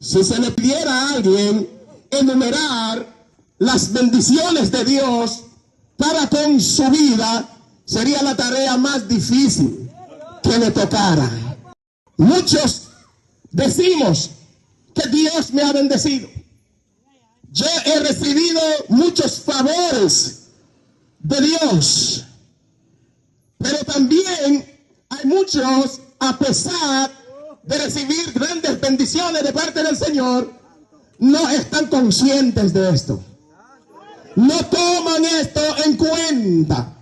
Si se le pidiera a alguien enumerar las bendiciones de Dios para con su vida, sería la tarea más difícil que le tocara. Muchos decimos que Dios me ha bendecido. Yo he recibido muchos favores de Dios, pero también hay muchos, a pesar de recibir grandes bendiciones de parte del Señor, no están conscientes de esto. No toman esto en cuenta,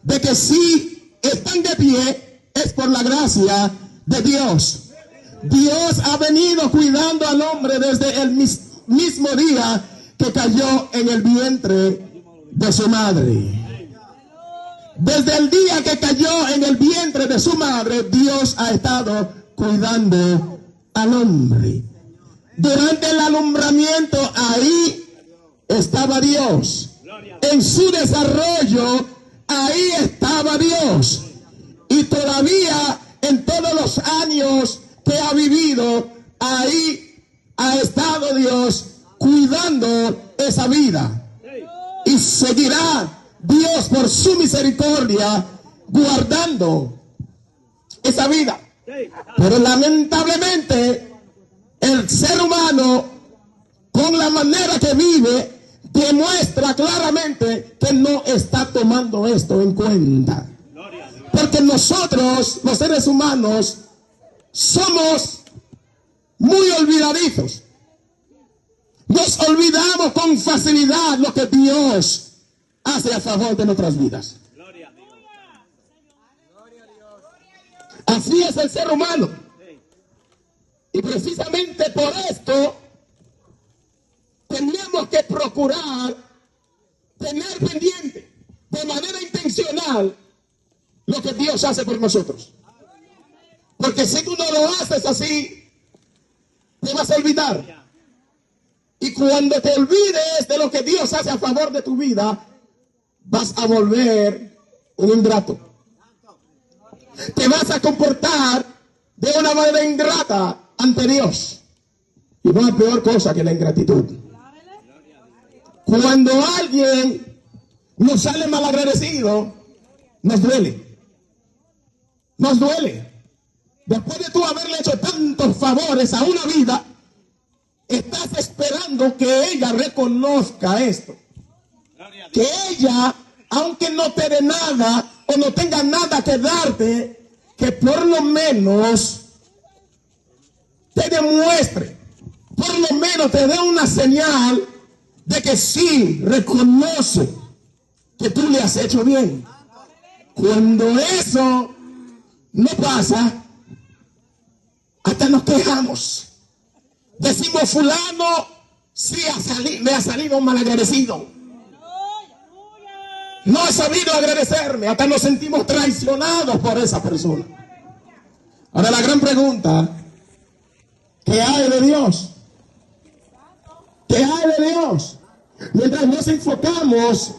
de que si están de pie es por la gracia de Dios. Dios ha venido cuidando al hombre desde el mismo día que cayó en el vientre de su madre. Desde el día que cayó en el vientre de su madre, Dios ha estado cuidando al hombre. Durante el alumbramiento, ahí estaba Dios. En su desarrollo, ahí estaba Dios. Y todavía en todos los años que ha vivido, ahí ha estado Dios cuidando esa vida. Y seguirá Dios por su misericordia guardando esa vida. Pero lamentablemente el ser humano, con la manera que vive, demuestra claramente que no está tomando esto en cuenta. Porque nosotros, los seres humanos, somos muy olvidadizos. Nos olvidamos con facilidad lo que Dios hace a favor de nuestras vidas. Así es el ser humano. Y precisamente por esto tenemos que procurar tener pendiente de manera intencional lo que Dios hace por nosotros. Porque si tú no lo haces así, te vas a olvidar. Y cuando te olvides de lo que Dios hace a favor de tu vida, vas a volver un ingrato. Te vas a comportar de una manera ingrata ante Dios. Y no hay peor cosa que la ingratitud. Cuando alguien nos sale malagradecido, nos duele. Nos duele. Después de tú haberle hecho tantos favores a una vida, estás esperando que ella reconozca esto. Que ella, aunque no te dé nada o no tenga nada que darte, que por lo menos te demuestre, por lo menos te dé una señal de que sí reconoce que tú le has hecho bien. Cuando eso no pasa, hasta nos quejamos. Decimos, fulano sí me ha salido malagradecido. No ha sabido agradecerme. Hasta nos sentimos traicionados por esa persona. Ahora la gran pregunta, ¿qué hay de Dios? ¿Qué hay de Dios? Mientras nos enfocamos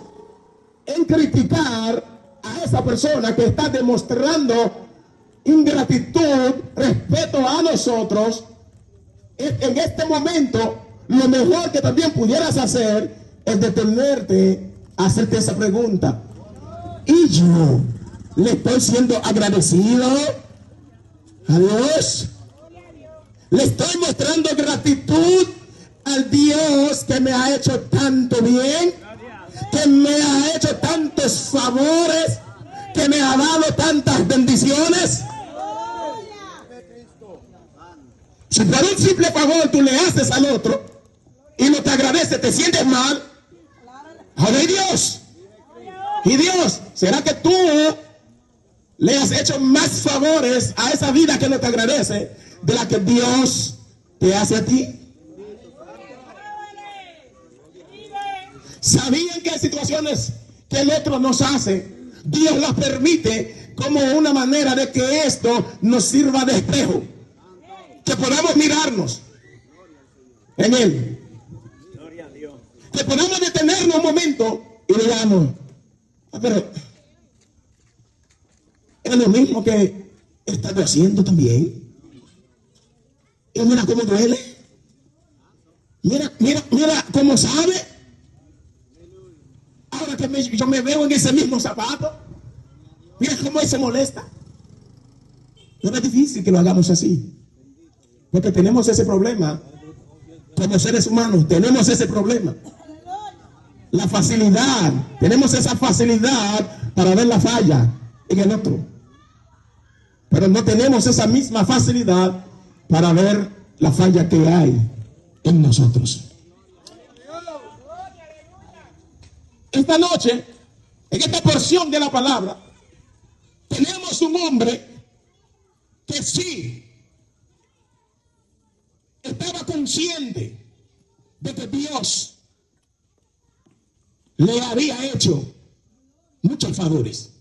en criticar a esa persona que está demostrando ingratitud respecto a nosotros, en este momento lo mejor que también pudieras hacer es detenerte a hacerte esa pregunta. ¿Y yo le estoy siendo agradecido a Dios? ¿Le estoy mostrando gratitud al Dios que me ha hecho tanto bien? Que me ha hecho tantos favores, que me ha dado tantas bendiciones. Si por un simple favor tú le haces al otro y no te agradece, te sientes mal. ¡Ay, Dios! Y Dios, ¿será que tú le has hecho más favores a esa vida que no te agradece de la que Dios te hace a ti? ¿Sabían que hay situaciones que el otro nos hace? Dios las permite como una manera de que esto nos sirva de espejo. Que podamos mirarnos en Él. Que podamos detenernos un momento y digamos, pero es lo mismo que estás haciendo también. Y mira cómo duele. Mira cómo sabe. Ahora que yo me veo en ese mismo zapato, mira cómo él se molesta. No es difícil que lo hagamos así, porque tenemos ese problema. Como seres humanos tenemos ese problema. La facilidad, tenemos esa facilidad para ver la falla en el otro, pero no tenemos esa misma facilidad para ver la falla que hay en nosotros. Esta noche, en esta porción de la palabra, tenemos un hombre que sí estaba consciente de que Dios le había hecho muchos favores.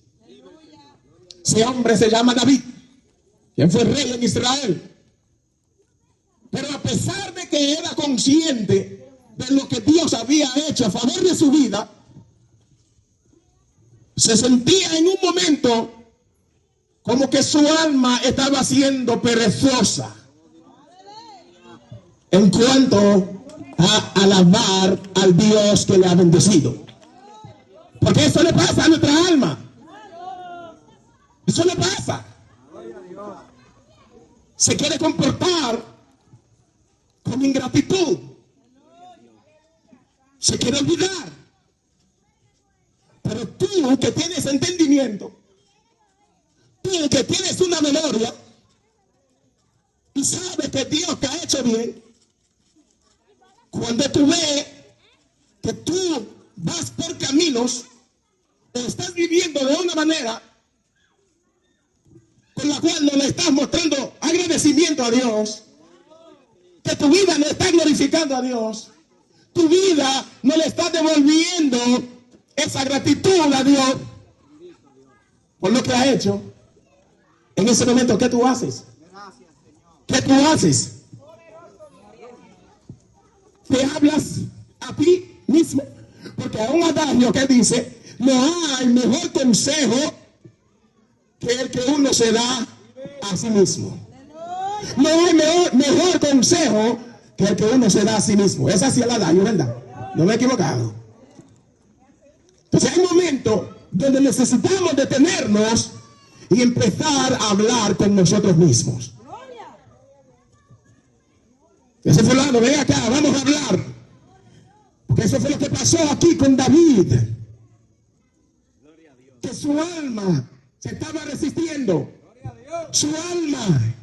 Ese hombre se llama David, quien fue rey en Israel. Pero a pesar de que era consciente de lo que Dios había hecho a favor de su vida, se sentía en un momento como que su alma estaba siendo perezosa en cuanto a alabar al Dios que le ha bendecido. Porque eso le pasa a nuestra alma. Eso le pasa. Se quiere comportar con ingratitud. Se quiere olvidar. Pero tú que tienes entendimiento, tú que tienes una memoria y sabes que Dios te ha hecho bien, cuando tú ves que tú vas por caminos o estás viviendo de una manera con la cual no le estás mostrando agradecimiento a Dios, que tu vida no está glorificando a Dios, tu vida no le está devolviendo esa gratitud a Dios por lo que ha hecho, en ese momento, ¿qué tú haces? ¿Qué tú haces? Te hablas a ti mismo, porque hay un adagio que dice: no hay mejor consejo que el que uno se da a sí mismo. No hay mejor consejo que el que uno se da a sí mismo. Esa sí es la adagio, ¿verdad? No me he equivocado. Entonces hay momentos donde necesitamos detenernos y empezar a hablar con nosotros mismos. Ese fulano, ven acá, vamos a hablar. Porque eso fue lo que pasó aquí con David. Que su alma se estaba resistiendo. Su alma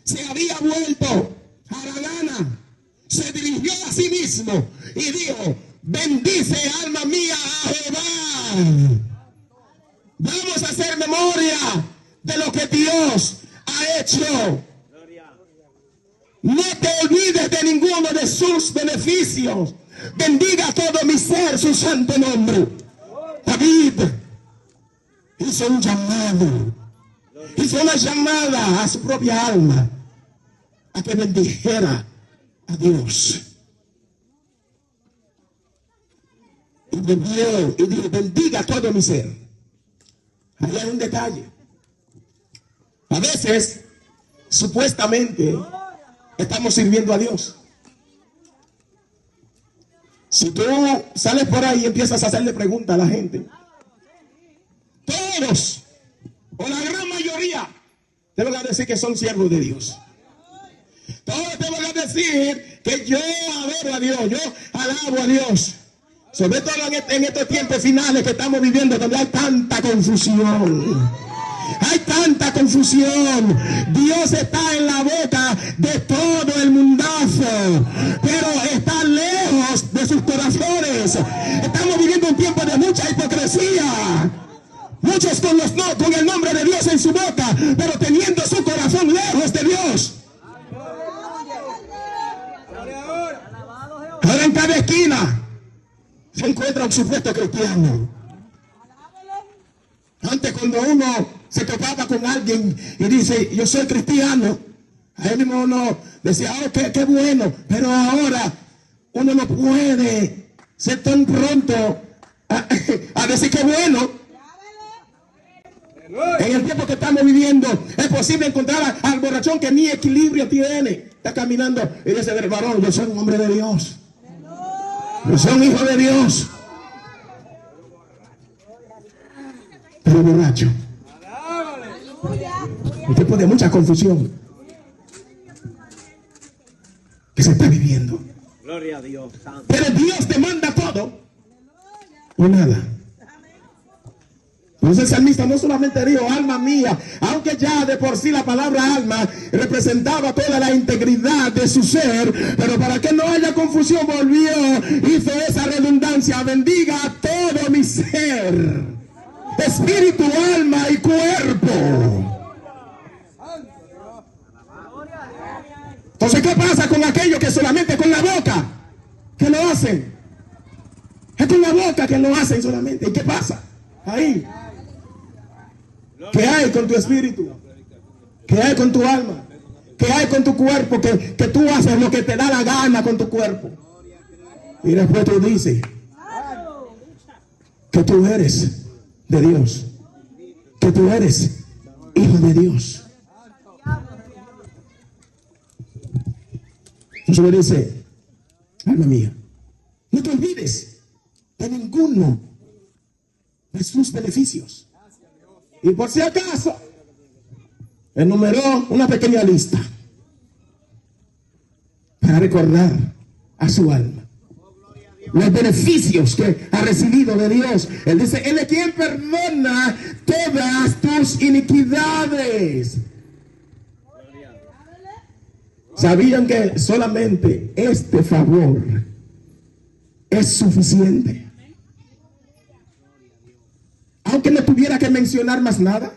se había vuelto haragana. Se dirigió a sí mismo y dijo: bendice, alma mía, a Jehová. Vamos a hacer memoria de lo que Dios ha hecho. No te olvides de ninguno de sus beneficios. Bendiga todo mi ser su santo nombre. David hizo un llamado. Hizo una llamada a su propia alma a que bendijera a Dios. Y bendijo y dijo: bendiga todo mi ser. Ahí hay un detalle. A veces, supuestamente, estamos sirviendo a Dios. Si tú sales por ahí y empiezas a hacerle preguntas a la gente, todos, o la gran mayoría, te van a decir que son siervos de Dios. Todos te van a decir que yo adoro a Dios, yo alabo a Dios. Sobre todo en estos tiempos finales que estamos viviendo, donde hay tanta confusión. Hay tanta confusión. Dios está en la boca de todo el mundazo, pero está lejos de sus corazones. Estamos viviendo un tiempo de mucha hipocresía. Muchos con el nombre de Dios en su boca, pero teniendo su corazón lejos de Dios. Ahora en cada esquina se encuentra un supuesto cristiano. Antes, cuando uno se topaba con alguien y dice: yo soy cristiano, ahí mismo uno decía: oh, qué bueno. Pero ahora uno no puede ser tan pronto a decir que bueno. En el tiempo que estamos viviendo, es posible encontrar al borrachón que ni equilibrio tiene. Está caminando y dice: varón, yo soy un hombre de Dios. No son hijos de Dios, pero borracho. Un tiempo de mucha confusión que se está viviendo. Gloria a Dios. Pero Dios te manda todo o nada. Entonces el salmista no solamente dijo, alma mía, aunque ya de por sí la palabra alma representaba toda la integridad de su ser, pero para que no haya confusión volvió, hizo esa redundancia, bendiga a todo mi ser, espíritu, alma y cuerpo. Entonces, ¿qué pasa con aquellos que solamente con la boca que lo hacen? Es con la boca que lo hacen solamente. ¿Y qué pasa? Ahí. ¿Qué hay con tu espíritu? ¿Qué hay con tu alma? ¿Qué hay con tu cuerpo? Que tú haces lo que te da la gana con tu cuerpo. Y después tú dices que tú eres de Dios. Que tú eres hijo de Dios. Entonces me dice, alma mía, no te olvides de ninguno de sus beneficios. Y por si acaso, enumeró una pequeña lista para recordar a su alma los beneficios que ha recibido de Dios. Él dice, Él es quien perdona todas tus iniquidades. ¿Sabían que solamente este favor es suficiente? Aunque no tuviera que mencionar más nada.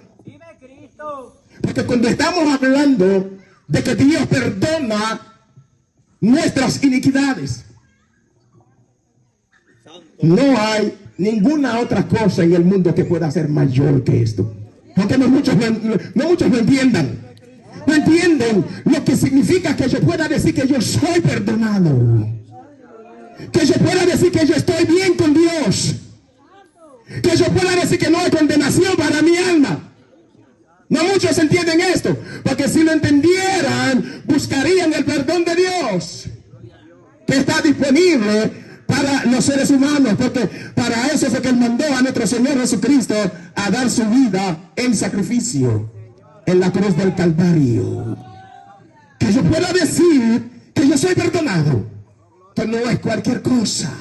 Porque cuando estamos hablando de que Dios perdona nuestras iniquidades, no hay ninguna otra cosa en el mundo que pueda ser mayor que esto. Aunque no muchos lo entiendan. No entienden lo que significa que yo pueda decir que yo soy perdonado. Que yo pueda decir que yo estoy bien con Dios. Que yo pueda decir que no hay condenación para mi alma. No muchos entienden esto, porque si lo entendieran, buscarían el perdón de Dios, que está disponible para los seres humanos, porque para eso fue que Él mandó a nuestro Señor Jesucristo a dar su vida en sacrificio en la cruz del Calvario. Que yo pueda decir que yo soy perdonado, que no es cualquier cosa.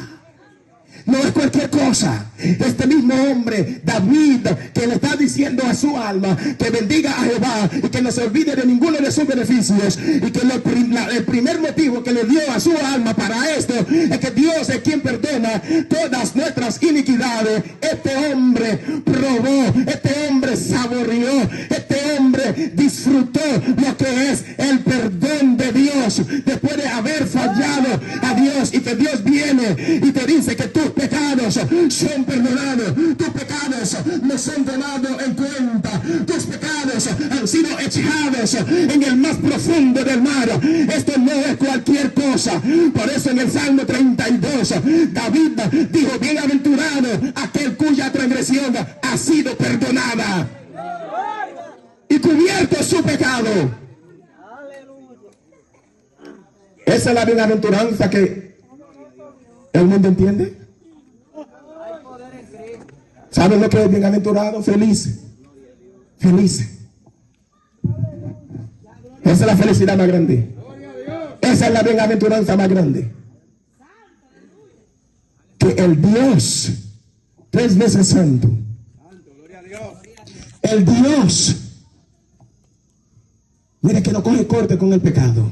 No es cualquier cosa. Este mismo hombre, David, que le está diciendo a su alma que bendiga a Jehová y que no se olvide de ninguno de sus beneficios, y que el primer motivo que le dio a su alma para esto es que Dios es quien perdona todas nuestras iniquidades. Este hombre probó, este hombre saboreó, este hombre disfrutó lo que es el perdón de Dios después de haber fallado a Dios, y que Dios viene y te dice que tus pecados son perdonados, tus pecados no son tomados en cuenta, tus pecados han sido echados en el más profundo del mar. Esto no es cualquier cosa. Por eso en el Salmo 32 David dijo, bienaventurado aquel cuya transgresión ha sido perdonada y cubierto su pecado. Esa es la bienaventuranza que el mundo entiende. ¿Saben lo que es bienaventurado? Feliz. Feliz. Esa es la felicidad más grande. Esa es la bienaventuranza más grande. Que el Dios 3 veces santo, el Dios, mire, que no coge corte con el pecado,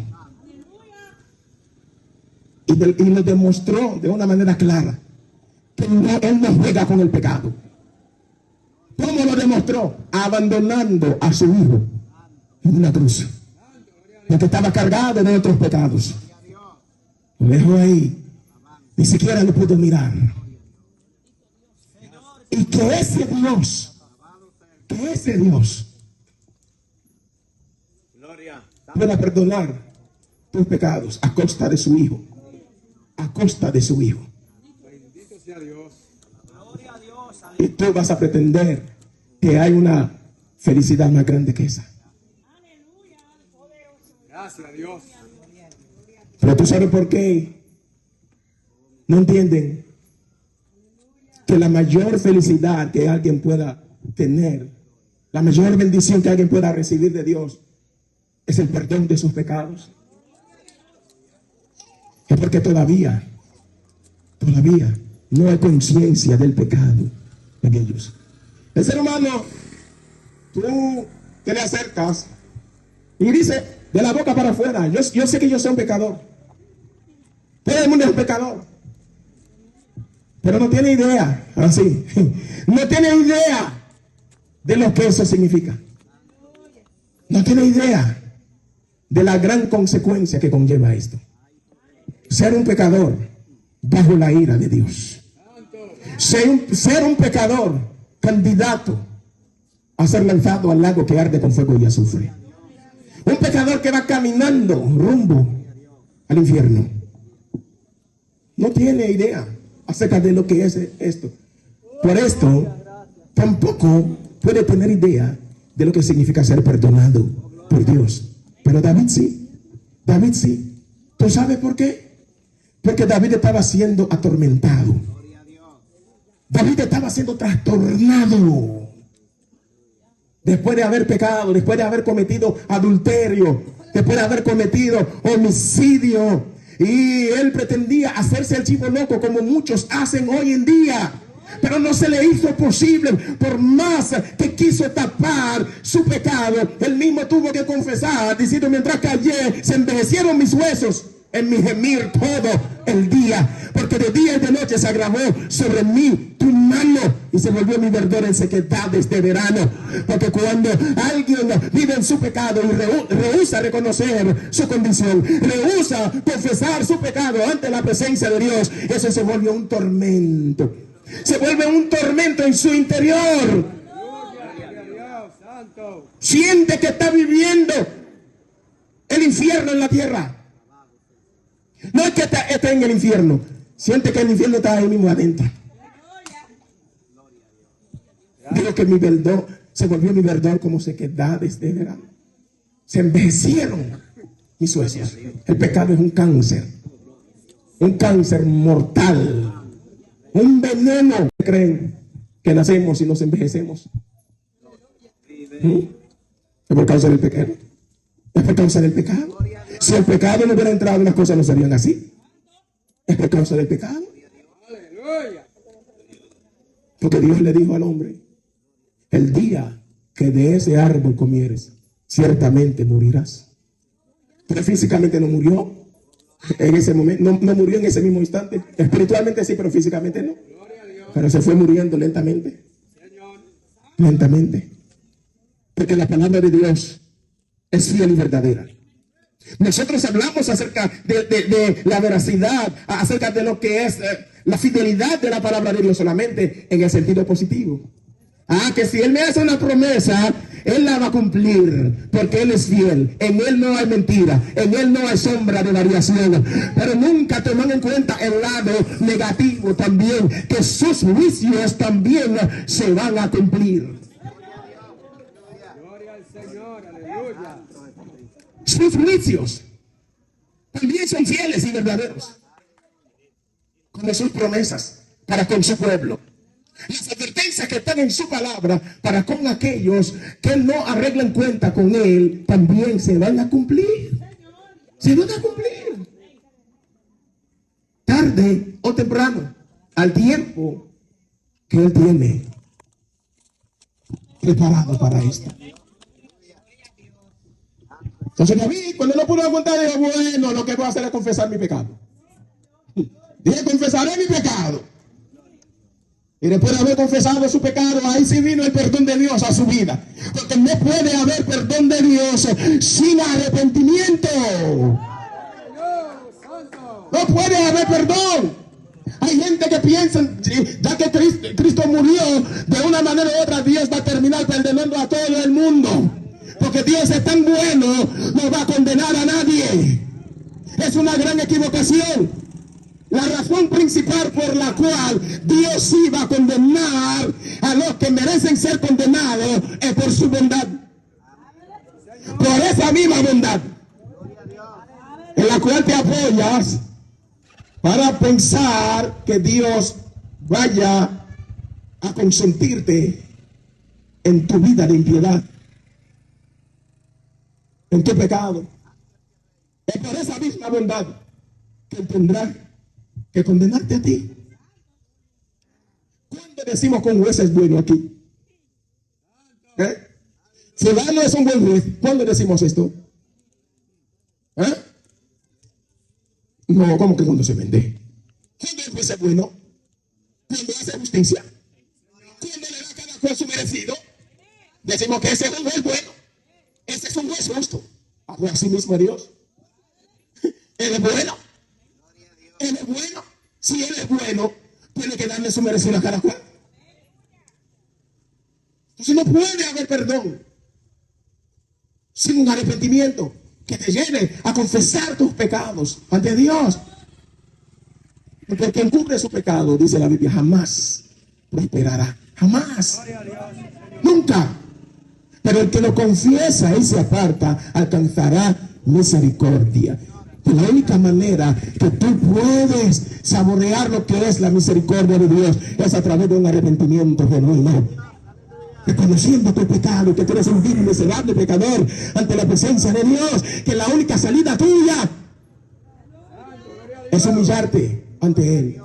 y lo demostró de una manera clara, que Él no juega con el pecado. ¿Cómo lo demostró? Abandonando a su hijo en una cruz, porque estaba cargado de nuestros pecados. Lo dejó ahí, ni siquiera lo pudo mirar. Y que ese Dios pueda perdonar tus pecados a costa de su hijo, a costa de su hijo. Y tú vas a pretender que hay una felicidad más grande que esa. Gracias a Dios. Pero tú sabes por qué no entienden que la mayor felicidad que alguien pueda tener, la mayor bendición que alguien pueda recibir de Dios, es el perdón de sus pecados. Es porque todavía no hay conciencia del pecado en ellos. El ser humano, tú te le acercas y dice de la boca para afuera, yo sé que yo soy un pecador. Todo el mundo es un pecador. Pero no tiene idea, así, no tiene idea de lo que eso significa. No tiene idea de la gran consecuencia que conlleva esto. Ser un pecador bajo la ira de Dios. Ser un pecador candidato a ser lanzado al lago que arde con fuego y azufre. Un pecador que va caminando rumbo al infierno. No tiene idea acerca de lo que es esto. Por esto, tampoco puede tener idea de lo que significa ser perdonado por Dios. Pero David sí. David sí. ¿Tú sabes por qué? Porque David estaba siendo atormentado. David estaba siendo trastornado. Después de haber pecado, después de haber cometido adulterio, después de haber cometido homicidio. Y él pretendía hacerse el chivo loco como muchos hacen hoy en día. Pero no se le hizo posible. Por más que quiso tapar su pecado, él mismo tuvo que confesar, diciendo: mientras callé, se envejecieron mis huesos en mi gemir todo el día, porque de día y de noche se agravó sobre mí tu mano, y se volvió mi verdor en sequedades de verano. Porque cuando alguien vive en su pecado y rehúsa reconocer su condición, rehúsa confesar su pecado ante la presencia de Dios, eso se vuelve un tormento. Se vuelve un tormento en su interior. Siente que está viviendo el infierno en la tierra. No es que está en el infierno, siente que el infierno está ahí mismo adentro. Digo que mi verdor se volvió mi verdor como sequedades de verano. Se envejecieron mis huesos. El pecado es un cáncer mortal, un veneno. ¿Creen que nacemos y nos envejecemos? ¿Es por causa del pecado? ¿Es por causa del pecado? Si el pecado no hubiera entrado, las cosas no serían así. Es por causa del pecado. Porque Dios le dijo al hombre: el día que de ese árbol comieres, ciertamente morirás. Pero físicamente no murió en ese momento, no murió en ese mismo instante. Espiritualmente sí, pero físicamente no. Pero se fue muriendo lentamente. Lentamente. Porque la palabra de Dios es fiel y verdadera. Nosotros hablamos acerca de la veracidad, acerca de lo que es la fidelidad de la palabra de Dios solamente en el sentido positivo. Que si Él me hace una promesa, Él la va a cumplir, porque Él es fiel. En Él no hay mentira, en Él no hay sombra de variación. Pero nunca toman en cuenta el lado negativo también, que sus juicios también se van a cumplir. Gloria al Señor, aleluya. Sus juicios también son fieles y verdaderos, como sus promesas para con su pueblo. Las advertencias que están en su palabra para con aquellos que no arreglan cuenta con Él, también se van a cumplir. Se van a cumplir. Tarde o temprano, al tiempo que Él tiene preparado para esto. Entonces David, cuando no pudo aguantar, dijo: bueno, lo que voy a hacer es confesar mi pecado. Dije: confesaré mi pecado. Y después de haber confesado su pecado, ahí sí vino el perdón de Dios a su vida. Porque no puede haber perdón de Dios sin arrepentimiento. No puede haber perdón. Hay gente que piensa, ya que Cristo murió, de una manera u otra Dios va a terminar perdonando a todo el mundo. Porque Dios es tan bueno, no va a condenar a nadie. Es una gran equivocación. La razón principal por la cual Dios iba a condenar a los que merecen ser condenados es por su bondad. Por esa misma bondad en la cual te apoyas para pensar que Dios vaya a consentirte en tu vida de impiedad, en tu pecado. Es por esa misma bondad que Él tendrá que condenarte a ti. ¿Cuándo decimos que un juez es bueno aquí? Fulano es un buen juez. ¿Cuándo decimos esto? No, ¿cómo que cuando se vende? ¿Cuándo el juez es bueno? Cuando hace justicia. Cuando le da a cada juez su merecido. Decimos que ese es un juez bueno. Ese es un juez justo. Pues así mismo Dios. Él es bueno. Él es bueno. Si Él es bueno, tiene que darle su merecido a cada cual. Entonces no puede haber perdón sin un arrepentimiento que te lleve a confesar tus pecados ante Dios. Porque el que encubre su pecado, dice la Biblia, jamás prosperará. Jamás. Nunca. Pero el que lo confiesa y se aparta, alcanzará misericordia. De la única manera que tú puedes saborear lo que es la misericordia de Dios es a través de un arrepentimiento genuino. Reconociendo tu pecado, que tú eres un vil y miserable pecador ante la presencia de Dios, que la única salida tuya es humillarte ante Él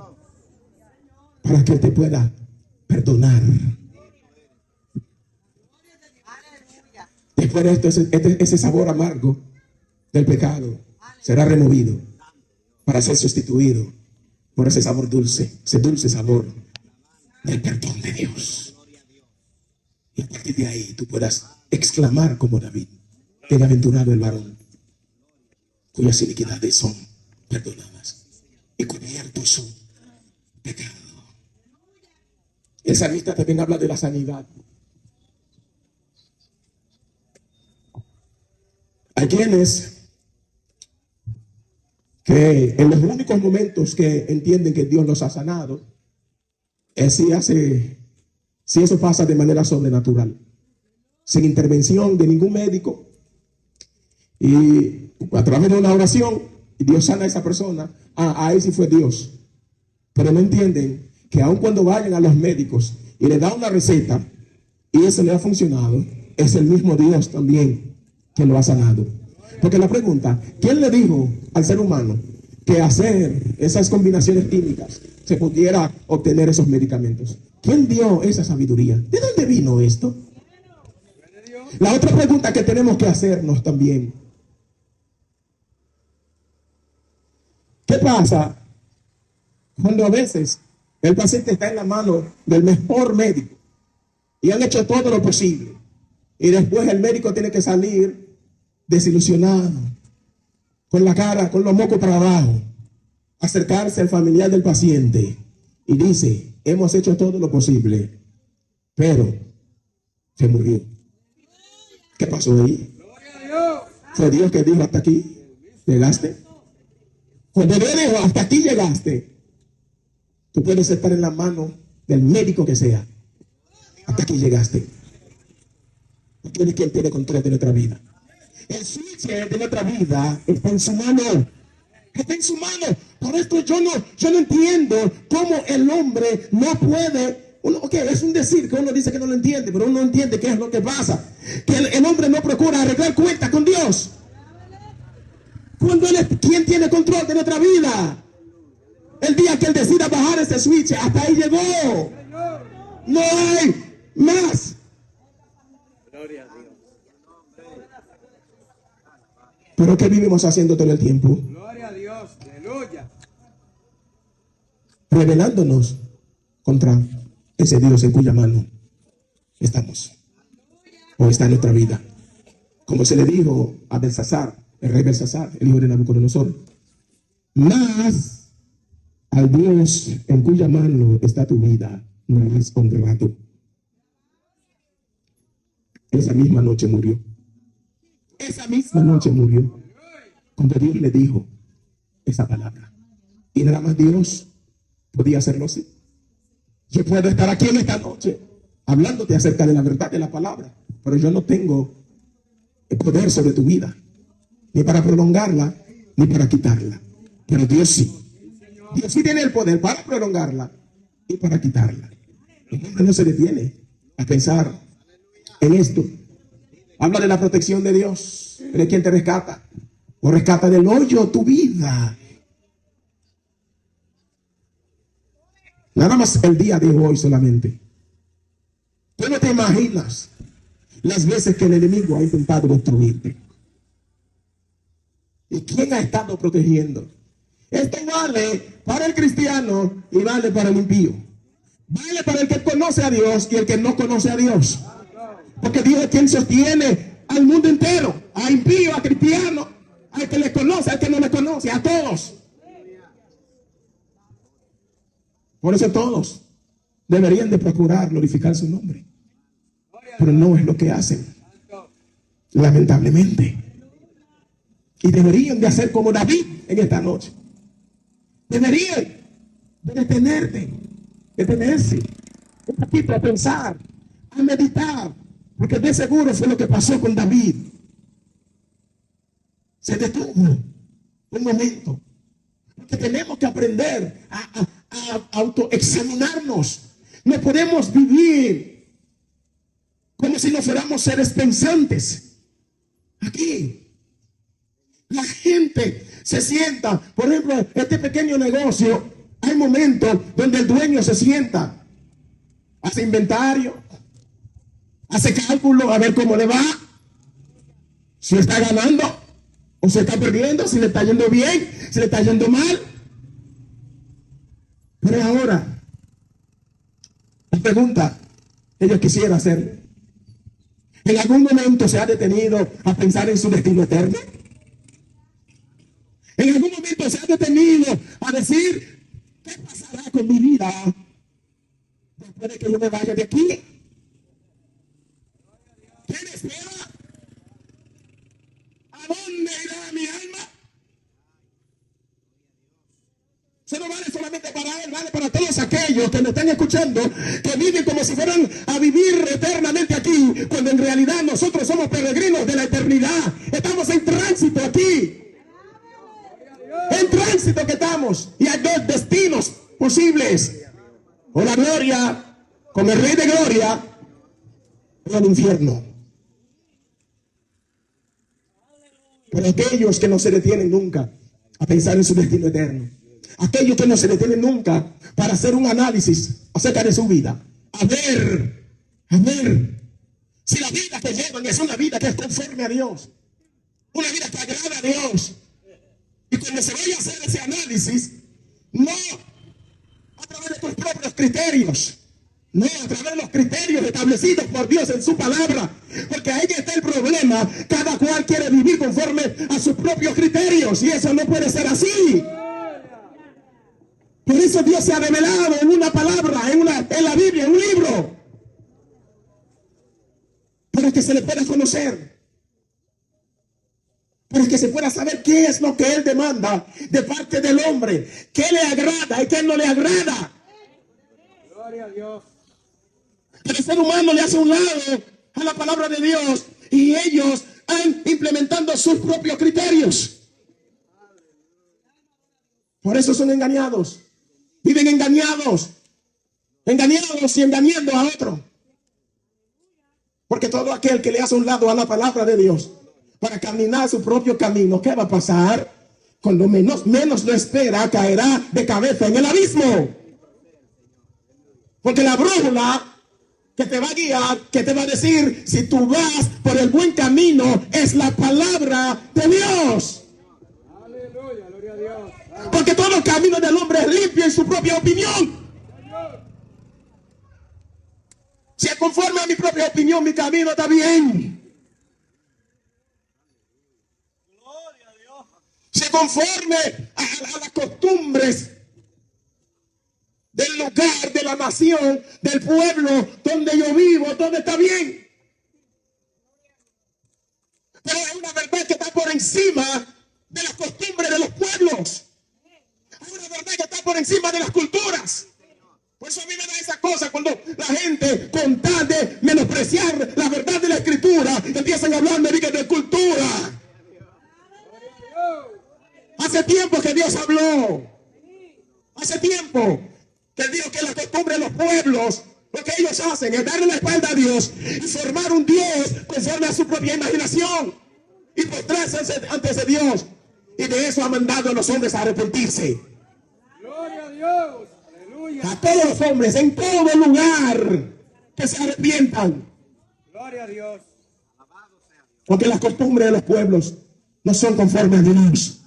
para que Él te pueda perdonar. Después de esto, ese sabor amargo del pecado será removido para ser sustituido por ese sabor dulce, ese dulce sabor del perdón de Dios. Y a partir de ahí tú puedas exclamar como David: bienaventurado el varón cuyas iniquidades son perdonadas y cubierto su pecado. El salmista también habla de la sanidad. Hay quienes que en los únicos momentos que entienden que Dios los ha sanado es si eso pasa de manera sobrenatural, sin intervención de ningún médico, y a través de una oración, Dios sana a esa persona. Ahí sí fue Dios. Pero no entienden que aun cuando vayan a los médicos y le dan una receta y eso le ha funcionado, es el mismo Dios también que lo ha sanado. Porque la pregunta, ¿quién le dijo al ser humano que hacer esas combinaciones químicas se pudiera obtener esos medicamentos? ¿Quién dio esa sabiduría? ¿De dónde vino esto? La otra pregunta que tenemos que hacernos también: ¿qué pasa cuando a veces el paciente está en la mano del mejor médico y han hecho todo lo posible y después el médico tiene que salir desilusionado, con la cara, con los mocos para abajo, acercarse al familiar del paciente y dice: hemos hecho todo lo posible, pero se murió? ¿Qué pasó ahí? ¿Fue Dios que dijo hasta aquí llegaste? Cuando Dios dijo hasta aquí llegaste, tú puedes estar en la mano del médico que sea. Hasta aquí llegaste. No tiene quien tiene control de nuestra vida. El switch de nuestra vida está en su mano. Está en su mano. Por esto yo no entiendo cómo el hombre no puede. Es un decir que uno dice que no lo entiende, pero uno entiende qué es lo que pasa. Que el hombre no procura arreglar cuentas con Dios. Cuando Él es quien tiene control de nuestra vida. El día que Él decida bajar ese switch, hasta ahí llegó. No hay más. Gloria a Dios. ¿Pero qué vivimos haciendo todo el tiempo? Gloria a Dios, aleluya. Rebelándonos contra ese Dios en cuya mano estamos, o está nuestra vida. Como se le dijo a Belsasar, el rey Belsasar, el hijo de Nabucodonosor: más al Dios en cuya mano está tu vida no es honrado. Esa misma noche murió. Esa misma noche murió cuando Dios le dijo esa palabra. Y nada más Dios podía hacerlo así. Yo puedo estar aquí en esta noche hablándote acerca de la verdad de la palabra, pero yo no tengo el poder sobre tu vida, ni para prolongarla, ni para quitarla. Pero Dios sí. Dios sí tiene el poder para prolongarla y para quitarla. El hombre no se detiene a pensar en esto. Habla de la protección de Dios. ¿Pero quién te rescata? O rescata del hoyo tu vida. Nada más el día de hoy solamente. Tú no te imaginas las veces que el enemigo ha intentado destruirte. ¿Y quién ha estado protegiendo? Esto vale para el cristiano y vale para el impío. Vale para el que conoce a Dios y el que no conoce a Dios. Porque Dios es quien sostiene al mundo entero, a impío, a cristiano, al que le conoce, al que no le conoce, a todos. Por eso todos deberían de procurar glorificar su nombre. Pero no es lo que hacen, lamentablemente. Y deberían de hacer como David en esta noche. Deberían de detenerse un poquito a pensar, a meditar. Porque de seguro fue lo que pasó con David. Se detuvo un momento. Porque tenemos que aprender a autoexaminarnos. No podemos vivir como si no fuéramos seres pensantes. Aquí la gente se sienta. Por ejemplo, este pequeño negocio, hay momentos donde el dueño se sienta, hace inventario, hace cálculo a ver cómo le va, si está ganando o se está perdiendo, si le está yendo bien, si le está yendo mal. Pero ahora, la pregunta que yo quisiera hacerle: ¿en algún momento se ha detenido a pensar en su destino eterno? ¿En algún momento se ha detenido a decir, qué pasará con mi vida después de que yo me vaya de aquí? ¿Quién espera? ¿A dónde irá mi alma? Eso no vale solamente para él, vale para todos aquellos que me están escuchando, que viven como si fueran a vivir eternamente aquí, cuando en realidad nosotros somos peregrinos de la eternidad. Estamos en tránsito aquí. En tránsito que estamos. Y hay dos destinos posibles: o la gloria con el Rey de Gloria, o el infierno. Pero aquellos que no se detienen nunca a pensar en su destino eterno, aquellos que no se detienen nunca para hacer un análisis acerca de su vida, a ver si la vida que llevan es una vida que es conforme a Dios, una vida que agrada a Dios. Y cuando se vaya a hacer ese análisis, no a través de tus propios criterios, no a través de los criterios establecidos por Dios en su palabra, porque ahí está el problema. Cada cual quiere vivir conforme a sus propios criterios, y eso no puede ser así. Por eso Dios se ha revelado en una palabra, en la Biblia, en un libro, para que se le pueda conocer, para que se pueda saber qué es lo que Él demanda de parte del hombre, qué le agrada y qué no le agrada. Gloria a Dios. Pero el ser humano le hace un lado a la palabra de Dios, y ellos han implementando sus propios criterios. Por eso son engañados. Viven engañados y engañando a otro. Porque todo aquel que le hace un lado a la palabra de Dios para caminar su propio camino, ¿qué va a pasar? Cuando menos lo espera, caerá de cabeza en el abismo. Porque la brújula que te va a guiar, que te va a decir si tú vas por el buen camino, es la palabra de Dios. Aleluya, gloria a Dios. Porque todo el camino del hombre es limpio en su propia opinión. Si es conforme a mi propia opinión, mi camino está bien. Si conforme a las costumbres del lugar, de la nación, del pueblo donde yo vivo, donde está bien. Pero es una verdad que está por encima de las costumbres de los pueblos. Es una verdad que está por encima de las culturas. Por eso a mí me da esa cosa cuando la gente, con tal de menospreciar la verdad de la Escritura, empiezan a hablar de cultura. Hace tiempo que Dios habló. Hace tiempo que Él dijo que la costumbre de los pueblos, lo que ellos hacen es darle la espalda a Dios y formar un Dios conforme a su propia imaginación y postrarse ante ese Dios. Y de eso ha mandado a los hombres a arrepentirse. Gloria a Dios. Aleluya. A todos los hombres, en todo lugar, que se arrepientan. Gloria a Dios. Porque las costumbres de los pueblos no son conforme a Dios.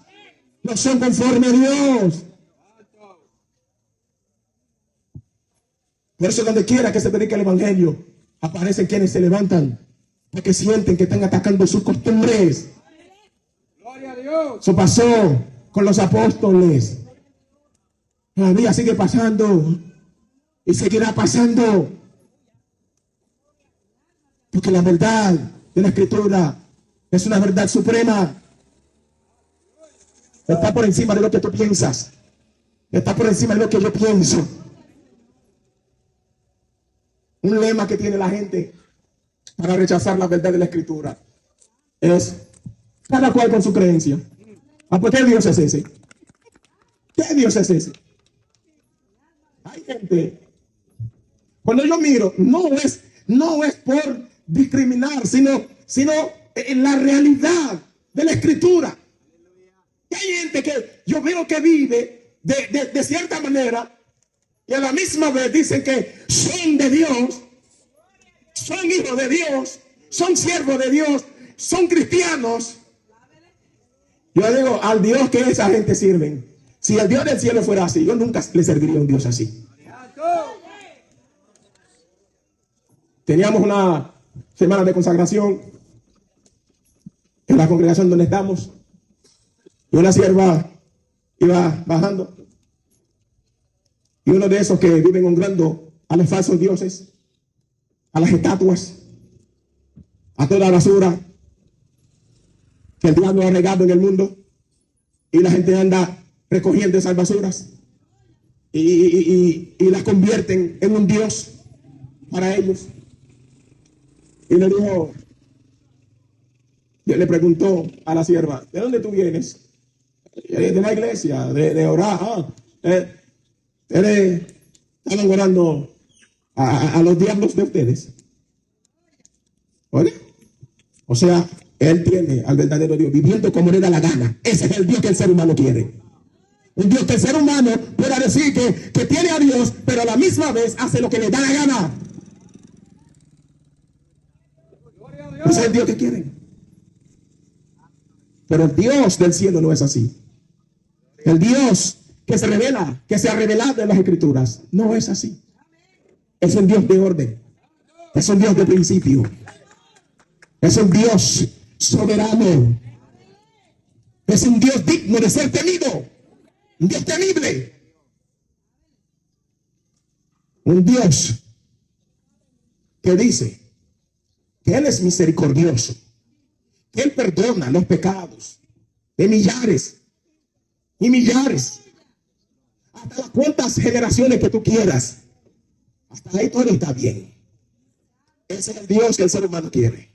No son conforme a Dios. Por eso donde quiera que se predique el evangelio, aparecen quienes se levantan porque sienten que están atacando sus costumbres. Gloria a Dios. Eso pasó con los apóstoles. Todavía sigue pasando y seguirá pasando. Porque la verdad de la Escritura es una verdad suprema. Está por encima de lo que tú piensas. Está por encima de lo que yo pienso. Un lema que tiene la gente para rechazar la verdad de la Escritura es cada cual con su creencia. ¿Por qué Dios es ese? ¿Qué Dios es ese? Hay gente, cuando yo miro, no es por discriminar, sino en la realidad de la Escritura. Hay gente que yo veo que vive de cierta manera y a la misma vez dicen que son de Dios, son hijos de Dios, son siervos de Dios, son cristianos. Yo digo, al Dios que esa gente sirven, si el Dios del cielo fuera así, yo nunca le serviría a un Dios así. Teníamos una semana de consagración en la congregación donde estamos y una sierva iba bajando y uno de esos que viven honrando a los falsos dioses, a las estatuas, a toda la basura que el diablo ha regado en el mundo, y la gente anda recogiendo esas basuras y las convierten en un dios para ellos. Y le dijo, le preguntó a la sierva, ¿de dónde tú vienes? De la iglesia, de orar. Estaban orando a los diablos de ustedes. ¿Oye? O sea, él tiene al verdadero Dios viviendo como le da la gana. Ese es el Dios que el ser humano quiere. Un Dios que el ser humano pueda decir que tiene a Dios, pero a la misma vez hace lo que le da la gana. Ese es el Dios que quieren. Pero el Dios del cielo no es así. El Dios que se revela, que se ha revelado en las Escrituras, no es así. Es un Dios de orden. Es un Dios de principio. Es un Dios soberano. Es un Dios digno de ser temido. Un Dios temible. Un Dios que dice que Él es misericordioso, que Él perdona los pecados de millares y millares, hasta las cuantas generaciones que tú quieras. Hasta ahí todo está bien. Ese es el Dios que el ser humano quiere,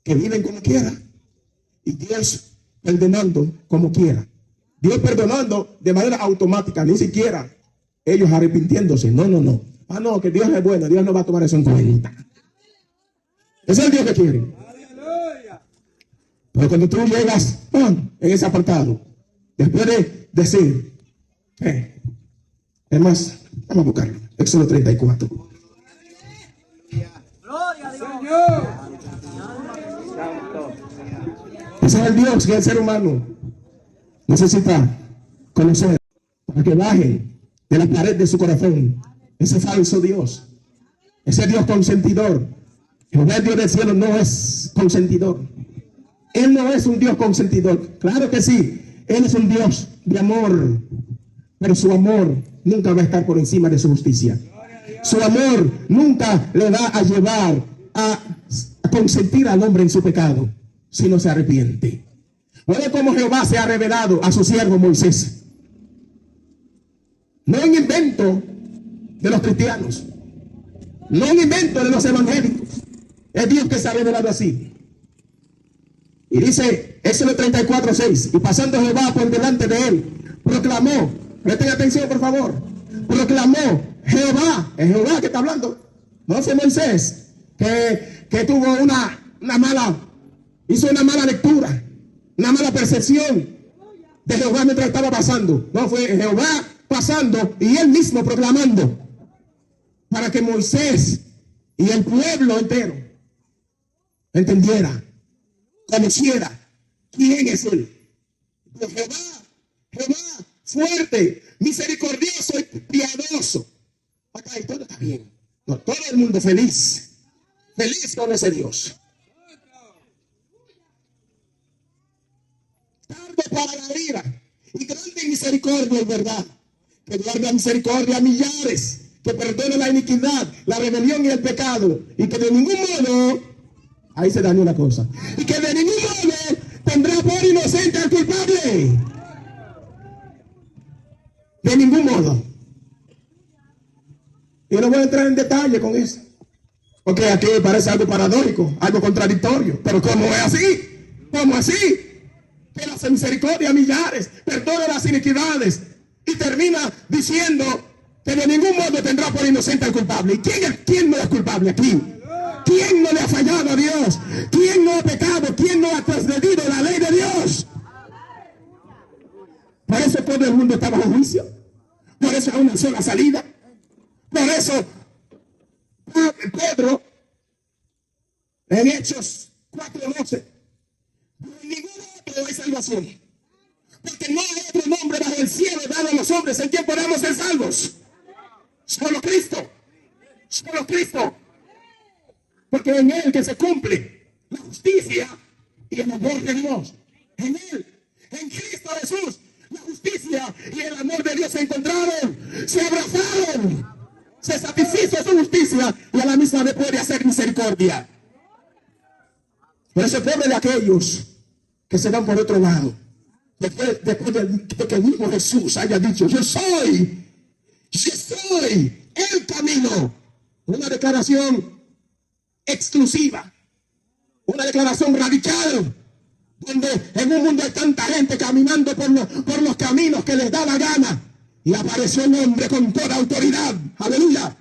que viven como quiera, y Dios perdonando como quiera. Dios perdonando de manera automática, ni siquiera ellos arrepintiéndose. No. No, que Dios es bueno, Dios no va a tomar eso en cuenta. Ese es el Dios que quiere. Pero cuando tú llegas en ese apartado, después de decir, es más, vamos a buscarlo, Éxodo 34. Ese es el Dios que el ser humano necesita conocer para que bajen de la pared de su corazón ese falso Dios, ese Dios consentidor. Jehová, el Dios del cielo, no es consentidor. Él no es un Dios consentidor. Claro que sí, Él es un Dios de amor, pero su amor nunca va a estar por encima de su justicia. Su amor nunca le va a llevar a consentir al hombre en su pecado si no se arrepiente. Oye cómo Jehová se ha revelado a su siervo Moisés. No un invento de los cristianos, no un invento de los evangélicos. Es Dios que se ha revelado así. Y dice Éxodo 34:6, y pasando Jehová por delante de él proclamó, presten atención por favor, proclamó Jehová, es Jehová que está hablando, no fue Moisés, que tuvo una mala, hizo una mala lectura, una mala percepción de Jehová mientras estaba pasando. No, fue Jehová pasando y él mismo proclamando para que Moisés y el pueblo entero entendiera, conociera quién es él. Pero Jehová fuerte, misericordioso y piadoso. Acá y todo está bien. No, todo el mundo feliz con ese Dios. Tardo para la ira y grande en misericordia y verdad, que guarda misericordia a millares, que perdona la iniquidad, la rebelión y el pecado, y que de ningún modo, ahí se dañó una cosa, y que de ningún modo tendrá por inocente al culpable. De ningún modo. Yo no voy a entrar en detalle con eso, porque aquí parece algo paradójico, algo contradictorio, pero ¿cómo es así? ¿Cómo así? Que la misericordia a millares, perdona las iniquidades y termina diciendo que de ningún modo tendrá por inocente al culpable. ¿Y quién no es culpable aquí? ¿Quién no le ha fallado a Dios? ¿Quién no ha pecado? ¿Quién no ha transgredido la ley de Dios? Por eso todo el mundo está bajo juicio. Por eso hay una sola salida. Por eso Pedro en Hechos 4:12, ningún otro hay salvación, porque no hay otro nombre bajo el cielo dado a los hombres en quien podamos ser salvos. Solo Cristo. Solo Cristo. Porque en él que se cumple la justicia y el amor de Dios. En él, en Cristo Jesús, la justicia y el amor de Dios se encontraron, se abrazaron, se satisfizo su justicia y a la misma vez puede hacer misericordia. Por eso pobre de aquellos que se dan por otro lado, después de que el mismo Jesús haya dicho, yo soy el camino. Una declaración exclusiva, una declaración radical, donde en un mundo hay tanta gente caminando por los caminos que les da la gana, y apareció un hombre con toda autoridad, aleluya,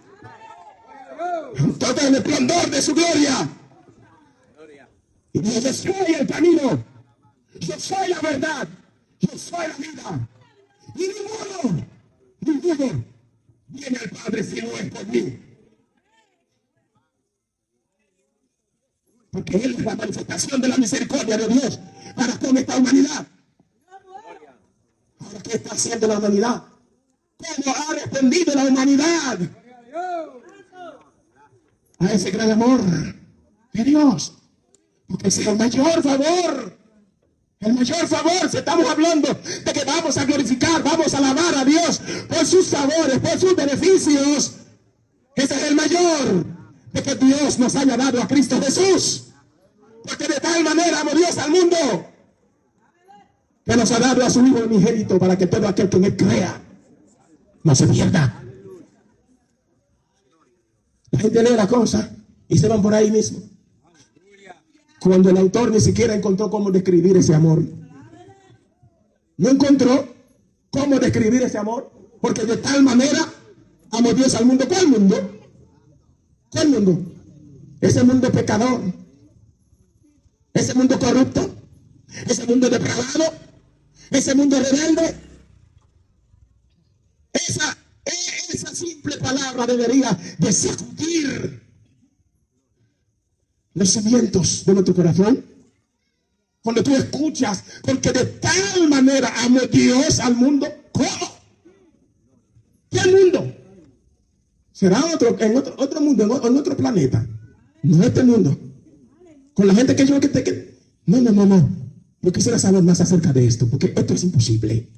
con todo el esplendor de su gloria, y dijo, yo soy el camino, yo soy la verdad, yo soy la vida, y ninguno viene al Padre si no es por mí. Porque Él es la manifestación de la misericordia de Dios para con esta humanidad. Ahora, ¿qué está haciendo la humanidad? ¿Cómo ha respondido la humanidad a ese gran amor de Dios? Porque ese es el mayor favor. El mayor favor, si estamos hablando de que vamos a glorificar, vamos a alabar a Dios por sus favores, por sus beneficios. Ese es el mayor, de que Dios nos haya dado a Cristo Jesús. Porque de tal manera amó Dios al mundo, que nos ha dado a su Hijo unigénito, para que todo aquel que en él crea no se pierda. La gente lee la cosa y se van por ahí mismo, cuando el autor ni siquiera encontró cómo describir ese amor. No encontró cómo describir ese amor, porque de tal manera amó Dios al mundo. ¿Cuál mundo? ¿Cuál mundo? Ese mundo pecador, ese mundo corrupto, ese mundo depravado, ese mundo rebelde. Esa simple palabra debería de sacudir los cimientos de nuestro corazón. Cuando tú escuchas, porque de tal manera amó Dios al mundo. ¿Cómo? ¿Qué mundo? ¿Será otro mundo, en otro planeta? No este mundo. Con la gente que yo... No. Yo quisiera saber más acerca de esto, porque esto es imposible.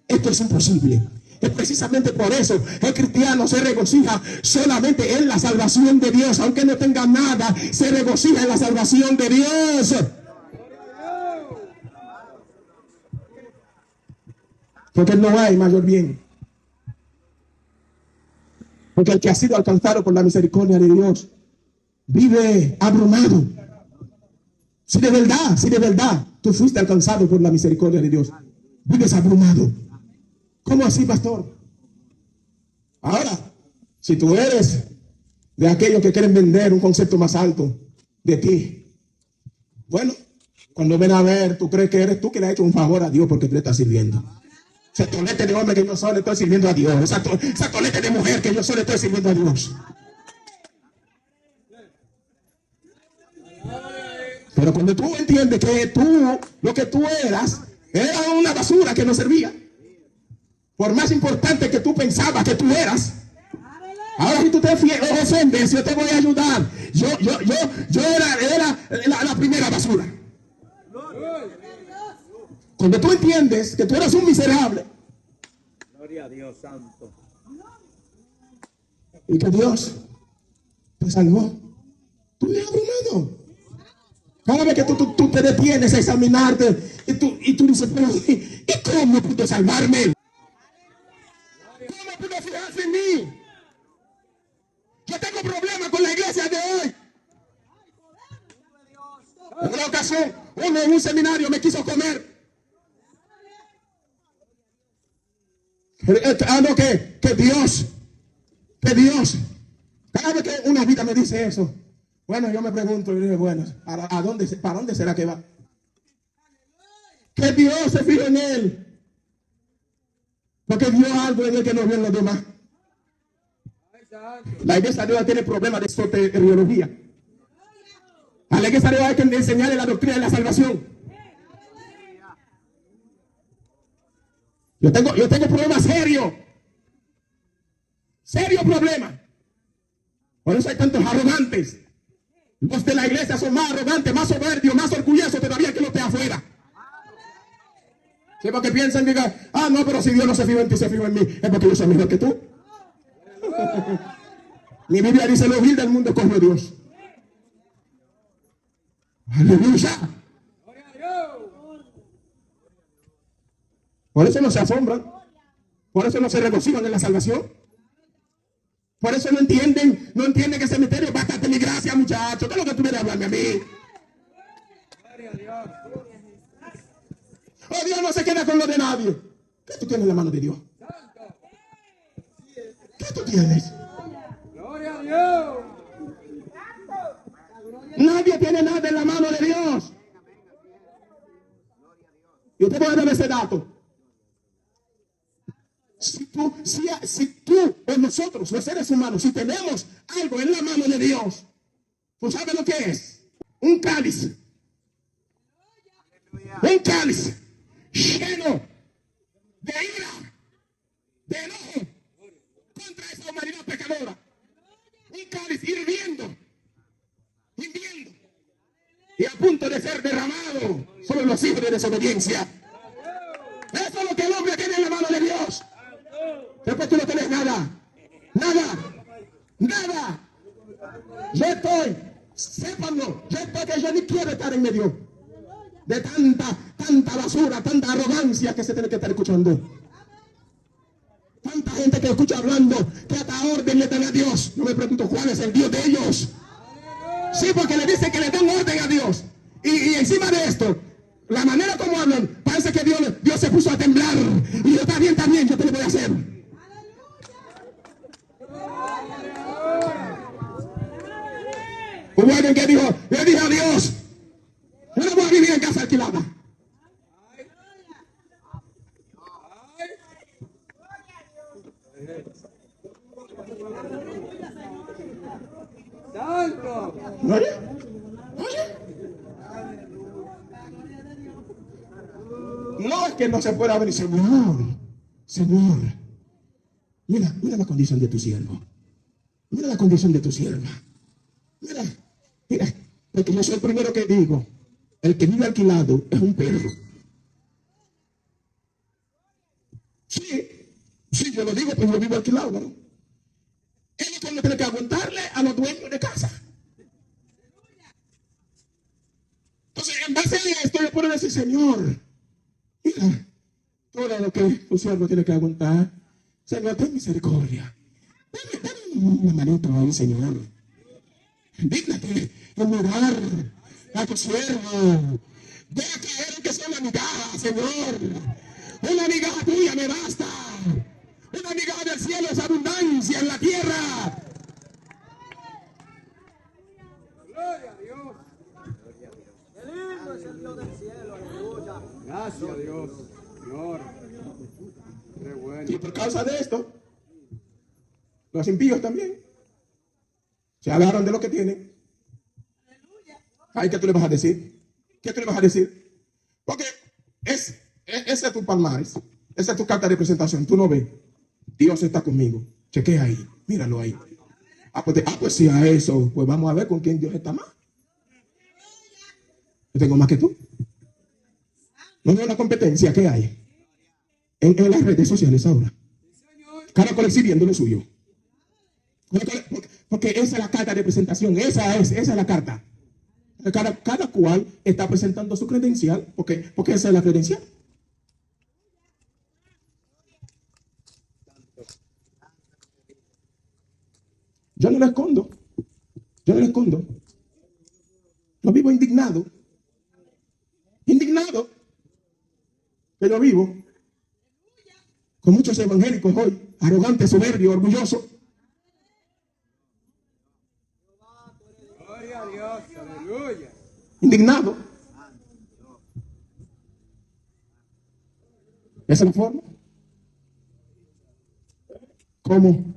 Esto es imposible. Es precisamente por eso el cristiano se regocija solamente en la salvación de Dios. Aunque no tenga nada, se regocija en la salvación de Dios. Porque no hay mayor bien. Porque el que ha sido alcanzado por la misericordia de Dios vive abrumado. Si de verdad tú fuiste alcanzado por la misericordia de Dios, vives abrumado. ¿Cómo así, pastor? Ahora, si tú eres de aquellos que quieren vender un concepto más alto de ti, bueno, cuando ven a ver, tú crees que eres tú que le has hecho un favor a Dios porque tú le estás sirviendo. Ese tolete de hombre que yo solo estoy sirviendo a Dios. Esa tolete de mujer que yo solo estoy sirviendo a Dios. Pero cuando tú entiendes que tú, lo que tú eras, era una basura que no servía. Por más importante que tú pensabas que tú eras, ahora si tú te ofendes, yo te voy a ayudar. Yo era la primera basura. Cuando tú entiendes que tú eras un miserable, Gloria a Dios santo. y que Dios te salvó, tú eres abrumado. Cada vez que tú te detienes a examinarte y tú dices, pero ¿y cómo pudo salvarme? ¿Cómo pudo fijarse en mí? Yo tengo problemas con la iglesia de hoy. En una ocasión, uno en un seminario me quiso comer. No, que Dios, cada vez que una vida me dice eso, bueno, yo me pregunto, y digo, bueno, ¿para dónde será que va? Que Dios se fije en él, porque vio algo en él que no vio en los demás. La iglesia de Dios tiene problemas de soteriología. A la iglesia de Dios hay que enseñarle la doctrina de la salvación. Yo tengo problemas serios. Serio problema. Por eso hay tantos arrogantes. Los de la iglesia son más arrogantes, más soberbios, más orgullosos todavía que los de afuera. Sí, porque piensan, digan, no, pero si Dios no se fijó en ti, se fijó en mí, es porque yo soy mejor que tú. Mi Biblia dice, lo vil del mundo corre Dios. Aleluya. Por eso no se asombran. Por eso no se regocijan en la salvación. Por eso no entienden que el cementerio va a estar de mi gracia, muchachos. ¿Qué es lo que tú vienes a hablarme a mí? Oh, Dios no se queda con lo de nadie. ¿Qué tú tienes en la mano de Dios? ¿Qué tú tienes? Gloria a Dios. Nadie tiene nada en la mano de Dios. Y usted puede ver ese dato. Si tú o nosotros, los seres humanos, si tenemos algo en la mano de Dios, ¿tú sabes lo que es? Un cáliz. Un cáliz lleno de ira, de enojo contra esa humanidad pecadora. Un cáliz hirviendo y a punto de ser derramado sobre los hijos de desobediencia. Eso es lo que el hombre tiene en la mano de Dios. Después tú no tienes nada. Sépanlo, que yo ni quiero estar en medio de tanta basura, tanta arrogancia que se tiene que estar escuchando. Tanta gente que escucha hablando que hasta orden le dan a Dios. Yo me pregunto cuál es el Dios de ellos. Sí, porque le dicen que le dan orden a Dios. Y encima de esto, la manera como hablan, parece que Dios se puso a temblar. Y yo, está bien, yo te lo voy a hacer. Hubo alguien que dijo, le dije a Dios, yo no voy a vivir en casa alquilada. Santo. No es que no se pueda abrir, Señor, mira la condición de tu siervo. Mira la condición de tu sierva. Mira, porque yo soy el primero que digo, el que vive alquilado es un perro. Sí, yo lo digo, pero yo vivo alquilado, ¿no? Él es cuando tiene que aguantarle a los dueños de casa. Entonces, en base a esto, yo puedo decir, Señor, mira, todo lo que tu siervo tiene que aguantar, Señor, ten misericordia. Dame una manito ahí, Señor. Dígnate en mirar a tu siervo. Deja caer que sea una migaja, Señor. Una migaja tuya me basta. en la tierra. Gloria a Dios. Qué lindo es el Dios del cielo, aleluya. Gracias a Dios. Señor. Qué bueno. Y por causa de esto, los impíos también se agarran de lo que tienen. Ay, ¿qué tú le vas a decir? ¿Qué tú le vas a decir? Porque ese es tu palmarés, esa es tu carta de presentación. Tú no ves, Dios está conmigo. Chequea ahí, míralo ahí. Pues si a eso, pues vamos a ver con quién Dios está más. Yo tengo más que tú. No veo una competencia que hay en las redes sociales ahora. Cada cual exhibiendo lo suyo. Porque esa es la carta de presentación, esa es la carta. Cada cual está presentando su credencial, porque esa es la credencial. Yo no lo escondo. Yo no lo escondo. Yo vivo indignado. Indignado. Que yo vivo con muchos evangélicos hoy, arrogantes, soberbios, orgullosos. Gloria a Dios. Aleluya. Indignado. Esa es la forma. ¿Cómo?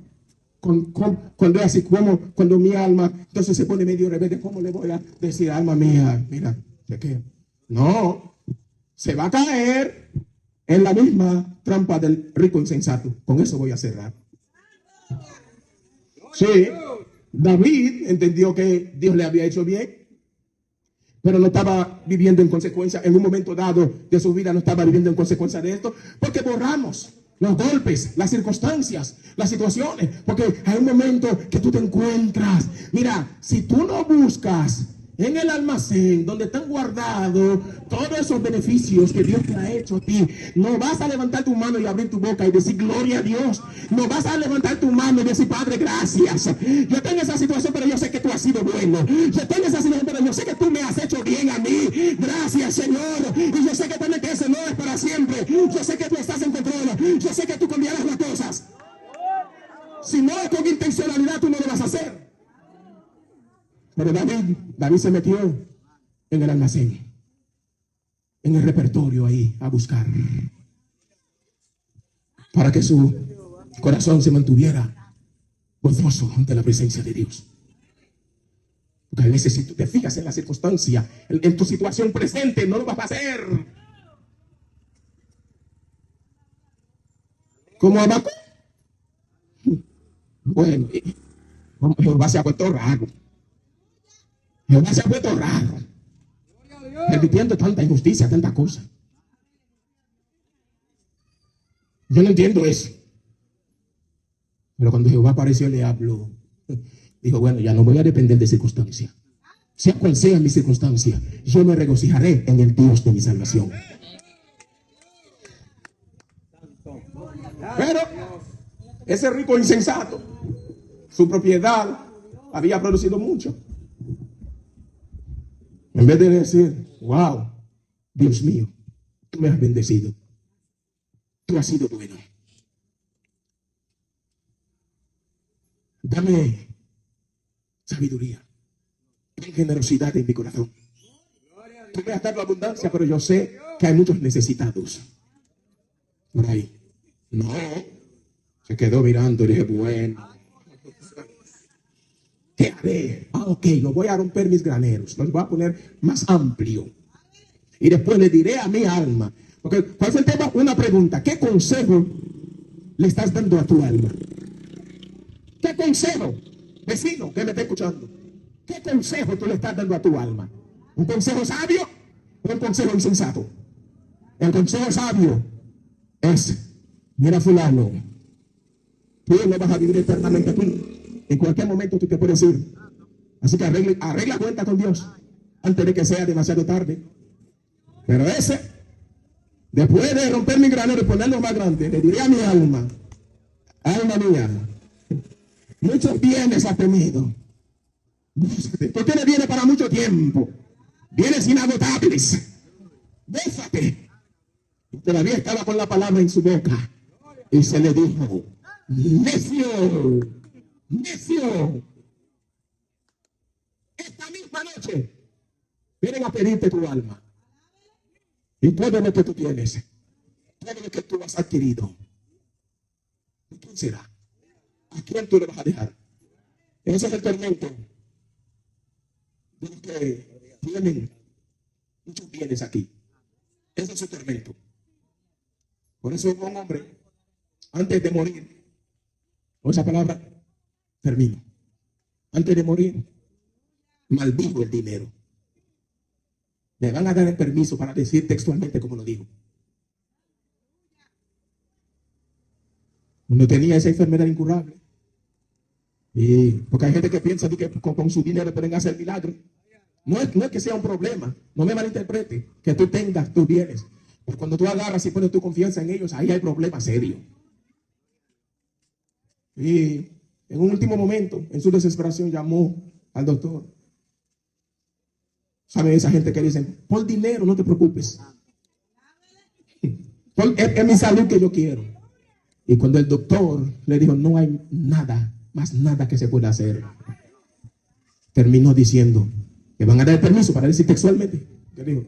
Cuando es así, cuando mi alma entonces se pone medio rebelde, ¿cómo le voy a decir, alma mía, mira, ¿de qué? No, se va a caer en la misma trampa del rico insensato. Con eso voy a cerrar. Sí, David entendió que Dios le había hecho bien, pero no estaba viviendo en consecuencia. En un momento dado de su vida no estaba viviendo en consecuencia de esto, porque borramos los golpes, las circunstancias, las situaciones, porque hay un momento que tú te encuentras. Mira, si tú no buscas en el almacén donde están guardados todos esos beneficios que Dios te ha hecho a ti, no vas a levantar tu mano y abrir tu boca y decir gloria a Dios. No vas a levantar tu mano y decir, Padre, gracias. Yo tengo esa situación, pero yo sé que tú has sido bueno. Yo tengo esa situación, pero yo sé que tú me has hecho bien a mí. Gracias, Señor. Y yo sé que también que ese no es para siempre. Yo sé que tú estás en control. Yo sé que tú cambiarás las cosas. Si no es con intencionalidad, tú no lo vas a hacer. Pero David se metió en el almacén, en el repertorio ahí, a buscar, para que su corazón se mantuviera gozoso ante la presencia de Dios. Porque a veces si tú te fijas en la circunstancia, en tu situación presente, no lo vas a hacer. Como Habacuc. Bueno, Jehová se ha puesto raro. Jehová se ha puesto raro, permitiendo tanta injusticia, tanta cosa. Yo no entiendo eso. Pero cuando Jehová apareció, le habló. Dijo, bueno, ya no voy a depender de circunstancias. Sea cual sea mi circunstancia, yo me regocijaré en el Dios de mi salvación. Pero ese rico insensato, su propiedad había producido mucho. En vez de decir, wow, Dios mío, tú me has bendecido. Tú has sido bueno. Dame sabiduría. Ten generosidad en mi corazón. Tú me has dado abundancia, pero yo sé que hay muchos necesitados por ahí. No. Se quedó mirando y dije, bueno, ¿qué haré? Ok, yo voy a romper mis graneros, los voy a poner más amplio. Y después le diré a mi alma. Porque, ¿cuál fue el tema? Una pregunta. ¿Qué consejo le estás dando a tu alma? ¿Qué consejo, vecino que me está escuchando? ¿Qué consejo tú le estás dando a tu alma? ¿Un consejo sabio o un consejo insensato? El consejo sabio es, mira fulano, tú no vas a vivir eternamente aquí. En cualquier momento tú te puedes ir. Así que arregla cuenta con Dios antes de que sea demasiado tarde. Pero ese, después de romper mi granero y ponerlo más grande, le diré a mi alma, alma mía, muchos bienes has tenido. Tú tienes bienes para mucho tiempo. Bienes inagotables. Bésate. Y todavía estaba con la palabra en su boca. Y se le dijo, Necio, necio. Esta misma noche vienen a pedirte tu alma y todo lo que tú tienes, todo lo que tú has adquirido. ¿De quién será? ¿A quién tú le vas a dejar? Ese es el tormento de los que tienen muchos bienes aquí. Ese es su tormento. Por eso un hombre, antes de morir, con esa palabra, termino. Antes de morir, maldijo el dinero. Me van a dar el permiso para decir textualmente como lo digo. Cuando tenía esa enfermedad incurable. Y porque hay gente que piensa que con su dinero pueden hacer milagros. No es que sea un problema. No me malinterprete que tú tengas tus bienes. Porque cuando tú agarras y pones tu confianza en ellos, ahí hay problemas serios. Y en un último momento, en su desesperación, llamó al doctor. ¿Saben esa gente que dicen, por dinero no te preocupes? Es mi salud que yo quiero. Y cuando el doctor le dijo, no hay nada, más nada que se pueda hacer, terminó diciendo, me van a dar el permiso para decir textualmente. ¿Qué dijo?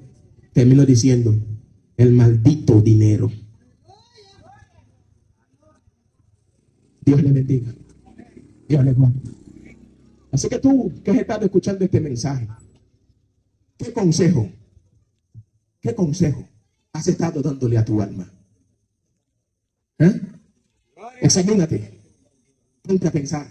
Terminó diciendo, el maldito dinero. Dios le bendiga. Dios le guarde. Así que tú que has estado escuchando este mensaje, ¿qué consejo has estado dándole a tu alma? Examínate. Ponte a pensar.